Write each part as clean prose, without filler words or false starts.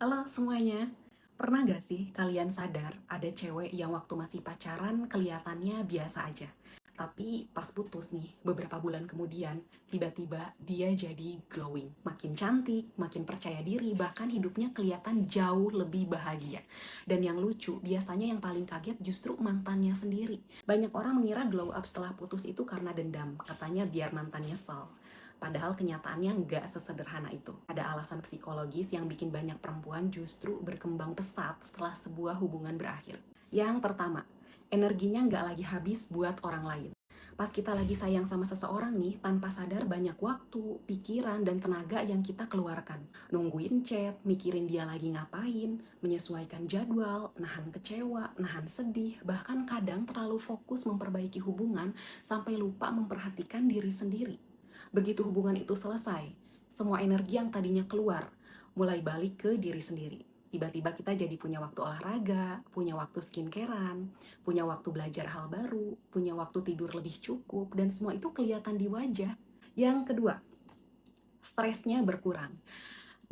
Halo semuanya, pernah gak sih kalian sadar ada cewek yang waktu masih pacaran kelihatannya biasa aja? Tapi pas putus nih, beberapa bulan kemudian, tiba-tiba dia jadi glowing. Makin cantik, makin percaya diri, bahkan hidupnya kelihatan jauh lebih bahagia. Dan yang lucu, biasanya yang paling kaget justru mantannya sendiri. Banyak orang mengira glow up setelah putus itu karena dendam, katanya biar mantan nyesel. Padahal kenyataannya nggak sesederhana itu. Ada alasan psikologis yang bikin banyak perempuan justru berkembang pesat setelah sebuah hubungan berakhir. Yang pertama, energinya nggak lagi habis buat orang lain. Pas kita lagi sayang sama seseorang nih, tanpa sadar banyak waktu, pikiran, dan tenaga yang kita keluarkan. Nungguin chat, mikirin dia lagi ngapain, menyesuaikan jadwal, nahan kecewa, nahan sedih, bahkan kadang terlalu fokus memperbaiki hubungan sampai lupa memperhatikan diri sendiri. Begitu hubungan itu selesai, semua energi yang tadinya keluar mulai balik ke diri sendiri. Tiba-tiba kita jadi punya waktu olahraga, punya waktu skincarean, punya waktu belajar hal baru, punya waktu tidur lebih cukup, dan semua itu kelihatan di wajah. Yang kedua, stresnya berkurang.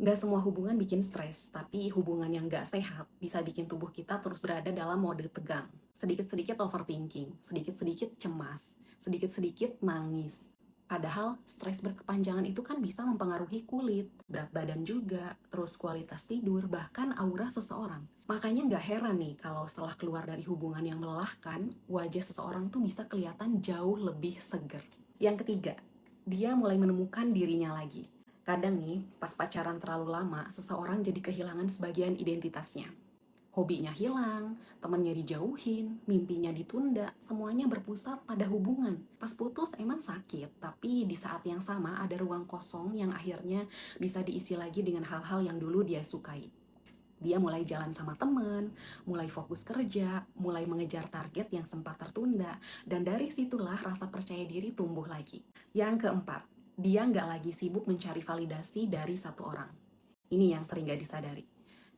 Nggak semua hubungan bikin stres, tapi hubungan yang nggak sehat bisa bikin tubuh kita terus berada dalam mode tegang. Sedikit-sedikit overthinking, sedikit-sedikit cemas, sedikit-sedikit nangis. Padahal stres berkepanjangan itu kan bisa mempengaruhi kulit, berat badan juga, terus kualitas tidur, bahkan aura seseorang. Makanya nggak heran nih kalau setelah keluar dari hubungan yang melelahkan, wajah seseorang tuh bisa kelihatan jauh lebih seger. Yang ketiga, dia mulai menemukan dirinya lagi. Kadang nih, pas pacaran terlalu lama, seseorang jadi kehilangan sebagian identitasnya. Hobinya hilang, temannya dijauhin, mimpinya ditunda, semuanya berpusat pada hubungan. Pas putus emang sakit, tapi di saat yang sama ada ruang kosong yang akhirnya bisa diisi lagi dengan hal-hal yang dulu dia sukai. Dia mulai jalan sama teman, mulai fokus kerja, mulai mengejar target yang sempat tertunda, dan dari situlah rasa percaya diri tumbuh lagi. Yang keempat, dia nggak lagi sibuk mencari validasi dari satu orang. Ini yang sering nggak disadari.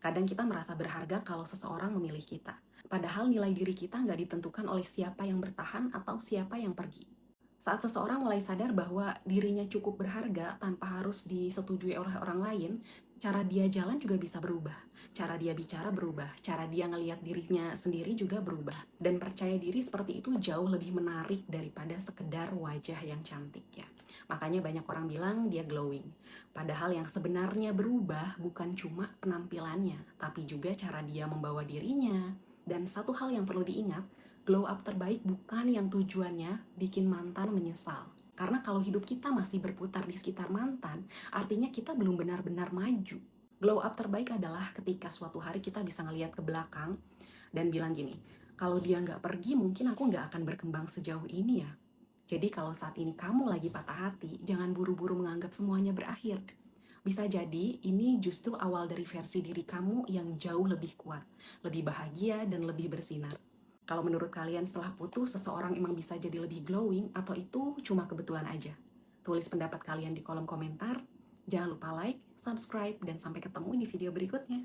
Kadang kita merasa berharga kalau seseorang memilih kita. Padahal nilai diri kita nggak ditentukan oleh siapa yang bertahan atau siapa yang pergi. Saat seseorang mulai sadar bahwa dirinya cukup berharga tanpa harus disetujui oleh orang lain, cara dia jalan juga bisa berubah. Cara dia bicara berubah, cara dia ngelihat dirinya sendiri juga berubah. Dan percaya diri seperti itu jauh lebih menarik daripada sekedar wajah yang cantik ya. Makanya banyak orang bilang dia glowing. Padahal yang sebenarnya berubah bukan cuma penampilannya, tapi juga cara dia membawa dirinya. Dan satu hal yang perlu diingat, glow up terbaik bukan yang tujuannya bikin mantan menyesal. Karena kalau hidup kita masih berputar di sekitar mantan, artinya kita belum benar-benar maju. Glow up terbaik adalah ketika suatu hari kita bisa ngelihat ke belakang dan bilang gini, kalau dia nggak pergi mungkin aku nggak akan berkembang sejauh ini ya. Jadi kalau saat ini kamu lagi patah hati, jangan buru-buru menganggap semuanya berakhir. Bisa jadi ini justru awal dari versi diri kamu yang jauh lebih kuat, lebih bahagia, dan lebih bersinar. Kalau menurut kalian setelah putus, seseorang emang bisa jadi lebih glowing atau itu cuma kebetulan aja? Tulis pendapat kalian di kolom komentar. Jangan lupa like, subscribe, dan sampai ketemu di video berikutnya.